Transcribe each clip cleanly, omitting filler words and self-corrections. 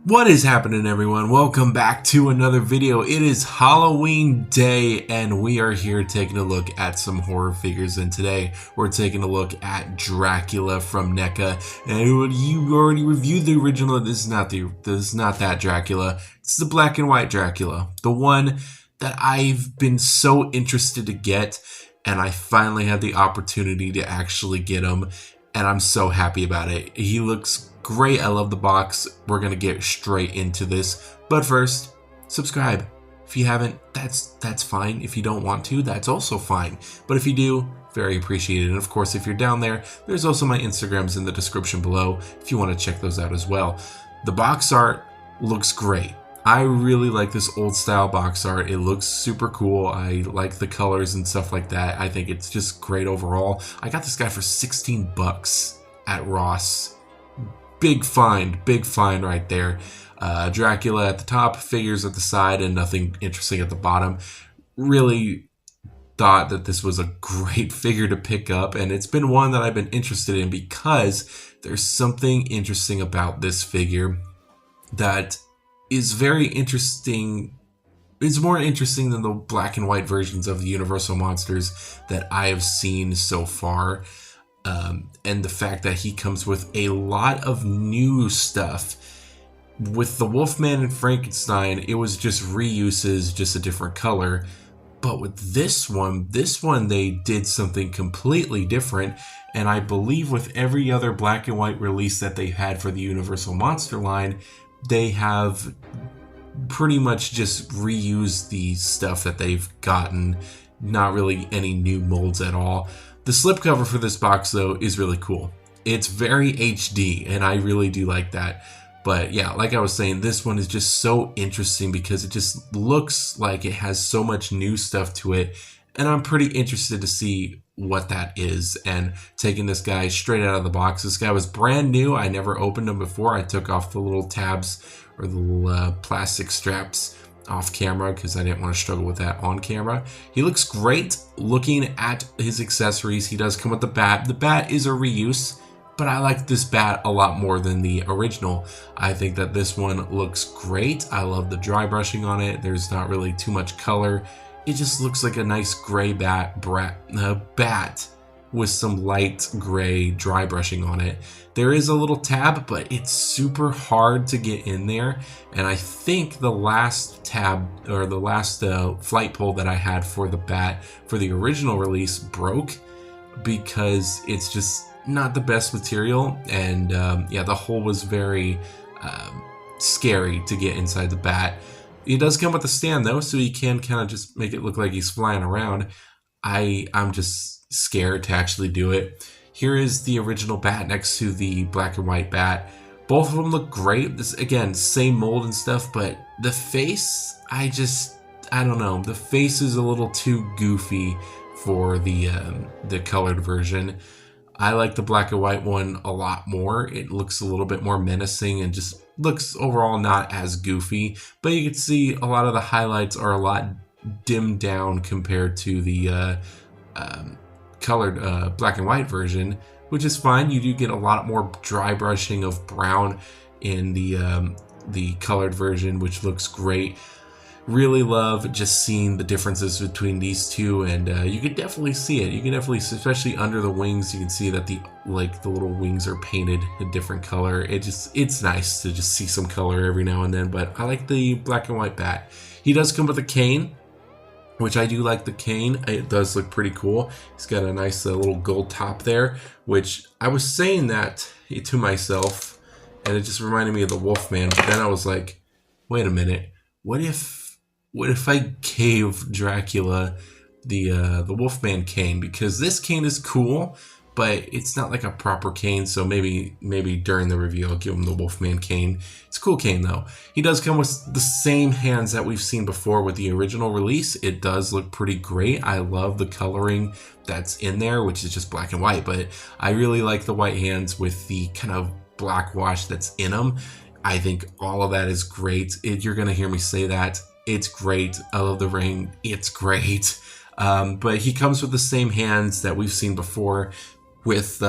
What is happening, everyone? Welcome back to another video. It is Halloween day and we are here taking a look at some horror figures, and today we're taking a look at Dracula from Neca. And you already reviewed the original. This is not that Dracula. It's the black and white Dracula, the one that I've been so interested to get, and I finally had the opportunity to actually get him, and I'm so happy about it. He looks great. I love the box. We're gonna get straight into this, but first, subscribe. If you haven't, that's fine. If you don't want to, that's also fine. But if you do, very appreciated. And of course, if you're down there, there's also my Instagrams in the description below if you want to check those out as well. The box art looks great. I really like this old style box art. It looks super cool. I like the colors and stuff like that. I think it's just great overall. I got this guy for 16 bucks at Ross. Big find right there. Dracula at the top, figures at the side, and nothing interesting at the bottom. Really thought that this was a great figure to pick up, and it's been one that I've been interested in because there's something interesting about this figure that is very interesting. It's more interesting than the black and white versions of the Universal monsters that I have seen so far. And the fact that he comes with a lot of new stuff. With the Wolfman and Frankenstein, it was just reuses, just a different color. But with this one they did something completely different. And I believe with every other black and white release that they had for the Universal Monster line, they have pretty much just reused the stuff that they've gotten. Not really any new molds at all. The slipcover for this box, though, is really cool. It's very HD, and I really do like that. But yeah, like I was saying, this one is just so interesting because it just looks like it has so much new stuff to it. And I'm pretty interested to see what that is. And taking this guy straight out of the box. This guy was brand new. I never opened him before. I took off the little tabs or the little plastic straps off camera because I didn't want to struggle with that on camera. He looks great. Looking at his accessories, he does come with the bat. The bat is a reuse, but I like this bat a lot more than the original. I think that this one looks great. I love the dry brushing on it. There's not really too much color. It just looks like a nice gray bat with some light gray dry brushing on it. There is a little tab, but it's super hard to get in there. And I think the last tab, or the last flight pole that I had for the bat for the original release broke because it's just not the best material. And yeah, the hole was very scary to get inside the bat. It does come with a stand though, so you can kind of just make it look like he's flying around. I'm just scared to actually do it. Here is the original bat next to the black and white bat. Both of them look great. This, again, same mold and stuff, but the face, I don't know. The face is a little too goofy for the colored version. I like the black and white one a lot more. It looks a little bit more menacing and just looks overall not as goofy, but you can see a lot of the highlights are a lot dimmed down compared to the colored black and white version, which is fine. You do get a lot more dry brushing of brown in the colored version, which looks great. Really love just seeing the differences between these two, and you can definitely see it. You can definitely, especially under the wings, you can see that the little wings are painted a different color. It's nice to just see some color every now and then. But I like the black and white bat. He does come with a cane, which I do like the cane. It does look pretty cool. It's got a nice little gold top there, which I was saying that to myself, and it just reminded me of the Wolfman. But then I was like, wait a minute, what if I gave Dracula the Wolfman cane? Because this cane is cool, but it's not like a proper cane. So maybe during the review I'll give him the Wolfman cane. It's a cool cane though. He does come with the same hands that we've seen before with the original release. It does look pretty great. I love the coloring that's in there, which is just black and white, but I really like the white hands with the kind of black wash that's in them. I think all of that is great. You're gonna hear me say that. It's great. I love the ring. It's great. But he comes with the same hands that we've seen before. with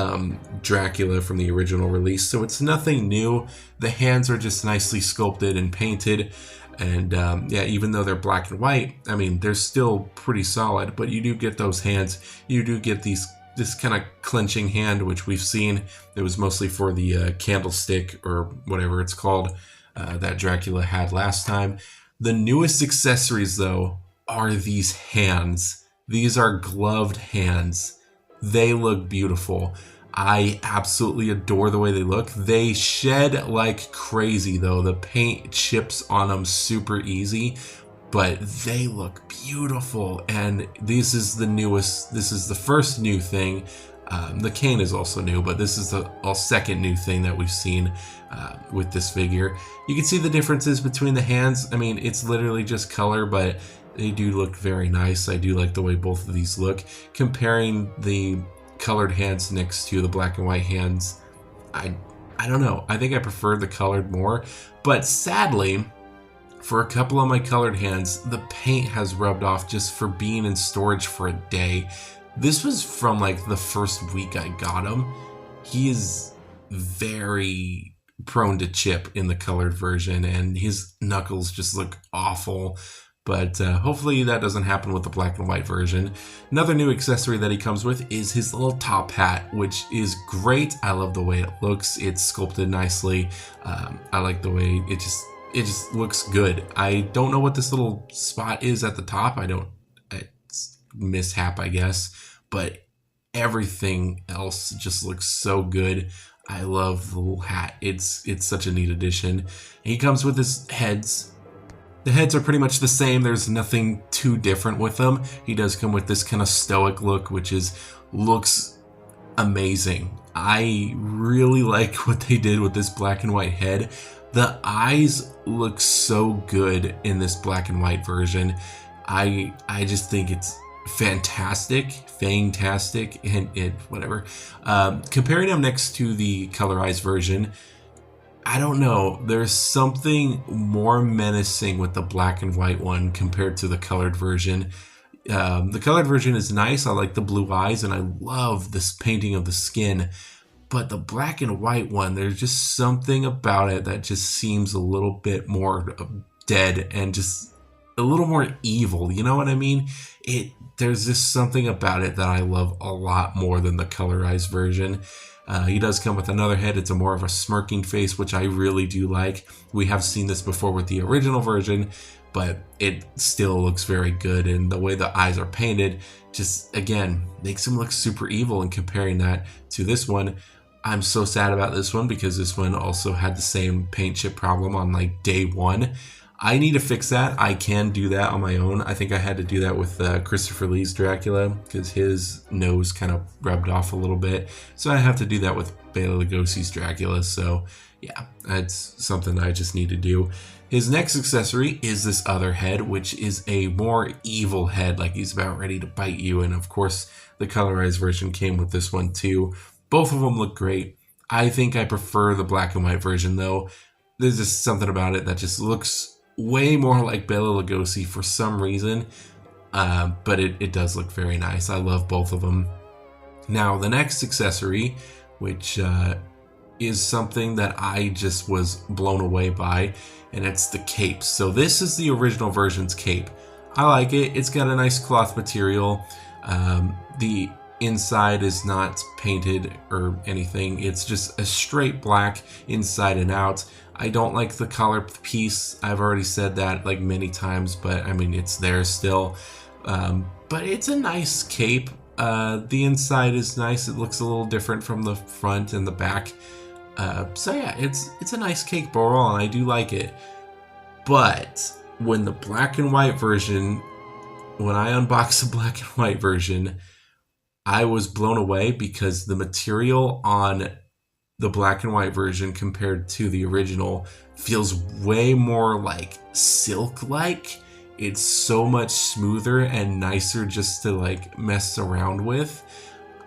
Dracula from the original release, so it's nothing new. The hands are just nicely sculpted and painted, and yeah, even though they're black and white, I mean, they're still pretty solid, but you do get those hands. You do get this kind of clenching hand, which we've seen. It was mostly for the candlestick or whatever it's called that Dracula had last time. The newest accessories, though, are these hands. These are gloved hands. They look beautiful. I absolutely adore the way they look. They shed like crazy, though. The paint chips on them super easy, but they look beautiful. And this is the newest, this is the first new thing. The cane is also new, but this is the second new thing that we've seen with this figure. You can see the differences between the hands. I mean, it's literally just color, but they do look very nice. I do like the way both of these look. Comparing the colored hands next to the black and white hands, I don't know. I think I prefer the colored more, but sadly, for a couple of my colored hands, the paint has rubbed off just for being in storage for a day. This was from like the first week I got him. He is very prone to chip in the colored version, and his knuckles just look awful. But hopefully that doesn't happen with the black and white version. Another new accessory that he comes with is his little top hat, which is great. I love the way it looks. It's sculpted nicely. I like the way it just looks good. I don't know what this little spot is at the top. It's mishap, I guess, but everything else just looks so good. I love the little hat. It's such a neat addition. He comes with his heads. The heads are pretty much the same. There's nothing too different with them. He does come with this kind of stoic look, which looks amazing. I really like what they did with this black and white head. The eyes look so good in this black and white version. I just think it's fantastic, and whatever. Comparing them next to the colorized version, I don't know. There's something more menacing with the black and white one compared to the colored version. The colored version is nice. I like the blue eyes, and I love this painting of the skin. But the black and white one, there's just something about it that just seems a little bit more dead and just a little more evil. You know what I mean? There's just something about it that I love a lot more than the colorized version. He does come with another head. It's more of a smirking face, which I really do like. We have seen this before with the original version, but it still looks very good. And the way the eyes are painted just, again, makes him look super evil. And comparing that to this one, I'm so sad about this one because this one also had the same paint chip problem on like day one. I need to fix that. I can do that on my own. I think I had to do that with Christopher Lee's Dracula because his nose kind of rubbed off a little bit. So I have to do that with Bela Lugosi's Dracula. So yeah, that's something I just need to do. His next accessory is this other head, which is a more evil head, like he's about ready to bite you. And of course, the colorized version came with this one too. Both of them look great. I think I prefer the black and white version though. There's just something about it that just looks way more like Bela Lugosi for some reason, but it does look very nice. I love both of them. Now, the next accessory, which is something that I just was blown away by, and it's the cape. So this is the original version's cape. I like it. It's got a nice cloth material. The inside is not painted or anything. It's just a straight black inside and out. I don't like the collar piece. I've already said that like many times, but I mean, it's there still. But it's a nice cape. The inside is nice. It looks a little different from the front and the back. So yeah, it's a nice cape overall, and I do like it. But when the black and white version, when I unboxed the black and white version, I was blown away because the material on the black and white version compared to the original feels way more like silk-like. It's so much smoother and nicer just to like mess around with.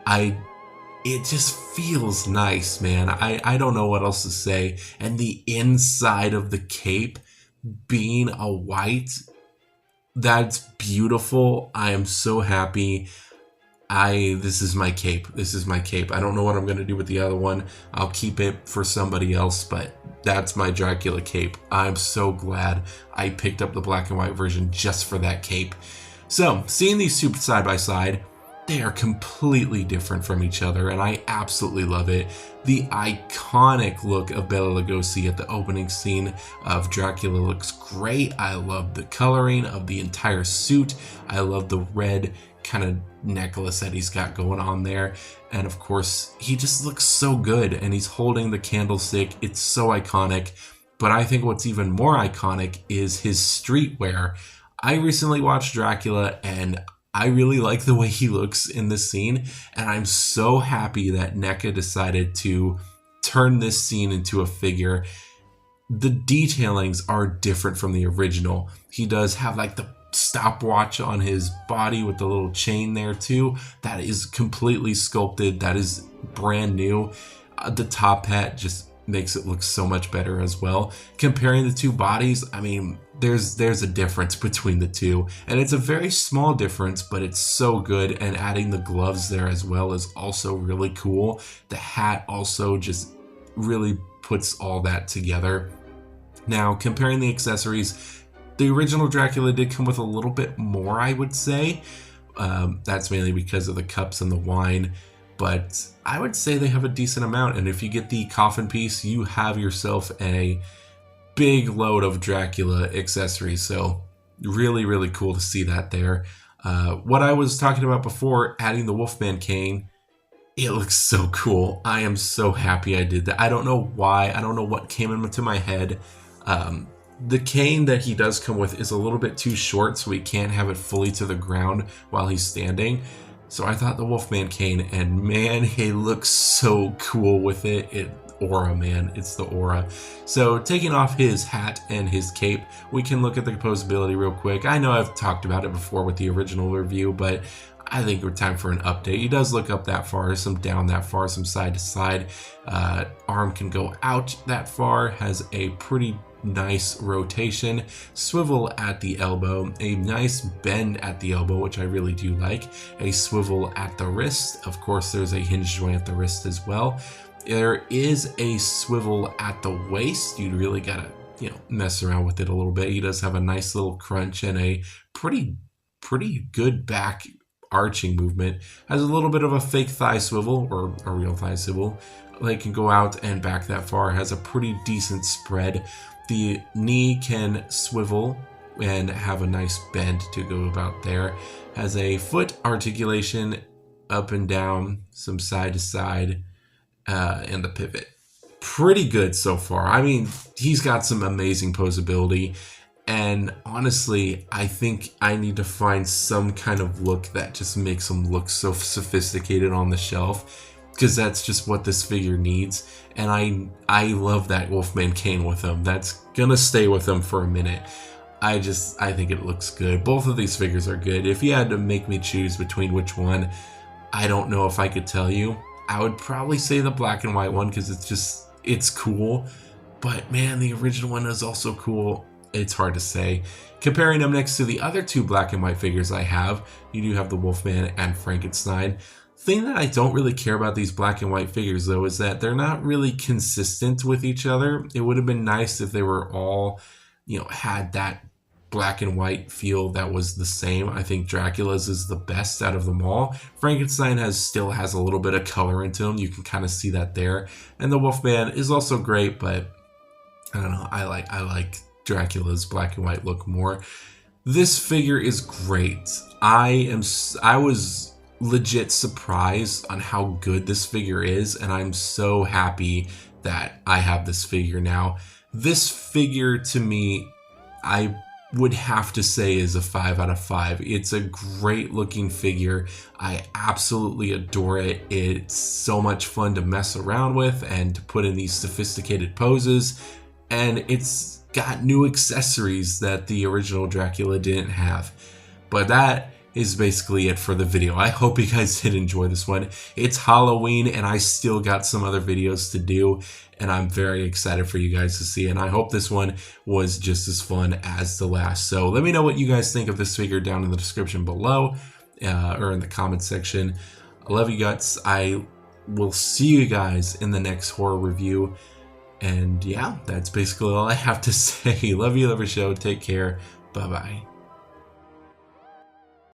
It just feels nice, man. I don't know what else to say. And the inside of the cape being a white, that's beautiful. I am so happy. This is my cape. This is my cape. I don't know what I'm going to do with the other one. I'll keep it for somebody else, but that's my Dracula cape. I'm so glad I picked up the black and white version just for that cape. So, seeing these two side by side, they are completely different from each other, and I absolutely love it. The iconic look of Bela Lugosi at the opening scene of Dracula looks great. I love the coloring of the entire suit. I love the red kind of necklace that he's got going on there. And of course, he just looks so good, and he's holding the candlestick. It's so iconic. But I think what's even more iconic is his streetwear. I recently watched Dracula, and I really like the way he looks in this scene, and I'm so happy that Neca decided to turn this scene into a figure. The detailings are different from the original. He does have like the stopwatch on his body with the little chain there too. That is completely sculpted. That is brand new. The top hat just makes it look so much better as well. Comparing the two bodies, I mean, there's a difference between the two, and it's a very small difference, but it's so good. And adding the gloves there as well is also really cool. The hat also just really puts all that together. Now, comparing the accessories, the original Dracula did come with a little bit more, I would say. That's mainly because of the cups and the wine, but I would say they have a decent amount. And if you get the coffin piece, you have yourself a big load of Dracula accessories. So really, really cool to see that there. What I was talking about before, adding the Wolfman cane, it looks so cool. I am so happy I did that. I don't know why. I don't know what came into my head. The cane that he does come with is a little bit too short, so he can't have it fully to the ground while he's standing. So I thought the Wolfman cane, and man, he looks so cool with it. Aura, man, it's the aura. So taking off his hat and his cape, we can look at the composability real quick. I know I've talked about it before with the original review, but I think we're time for an update. He does look up that far, some down that far, some side to side. Arm can go out that far, has a pretty nice rotation, swivel at the elbow, a nice bend at the elbow, which I really do like, a swivel at the wrist. Of course, there's a hinge joint at the wrist as well. There is a swivel at the waist. You really gotta, mess around with it a little bit. He does have a nice little crunch and a pretty good back arching movement. Has a little bit of a fake thigh swivel, or a real thigh swivel. They can go out and back that far. Has a pretty decent spread. The knee can swivel and have a nice bend to go about there. Has a foot articulation up and down, some side to side, and the pivot. Pretty good so far. I mean, he's got some amazing posability. And honestly, I think I need to find some kind of look that just makes him look so sophisticated on the shelf, because that's just what this figure needs. And I love that Wolfman cane with him. That's gonna stay with him for a minute. I think it looks good. Both of these figures are good. If you had to make me choose between which one, I don't know if I could tell you. I would probably say the black and white one, because it's cool. But man, the original one is also cool. It's hard to say. Comparing them next to the other two black and white figures I have, you do have the Wolfman and Frankenstein. Thing that I don't really care about these black and white figures, though, is that they're not really consistent with each other. It would have been nice if they were all, had that black and white feel that was the same. I think Dracula's is the best out of them all. Frankenstein still has a little bit of color into him. You can kind of see that there. And the Wolfman is also great, but I don't know. I like Dracula's black and white look more. This figure is great. I was legit surprised on how good this figure is, and I'm so happy that I have this figure now. This figure, to me, I would have to say is a 5 out of 5. It's a great looking figure. I absolutely adore it. It's so much fun to mess around with and to put in these sophisticated poses, and it's got new accessories that the original Dracula didn't have. But that is basically it for the video. I hope you guys did enjoy this one. It's Halloween, and I still got some other videos to do, and I'm very excited for you guys to see, and I hope this one was just as fun as the last. So let me know what you guys think of this figure down in the description below. or in the comments section. I love you guts. I will see you guys in the next horror review. And yeah, that's basically all I have to say. Love you, love your show. Take care. Bye-bye.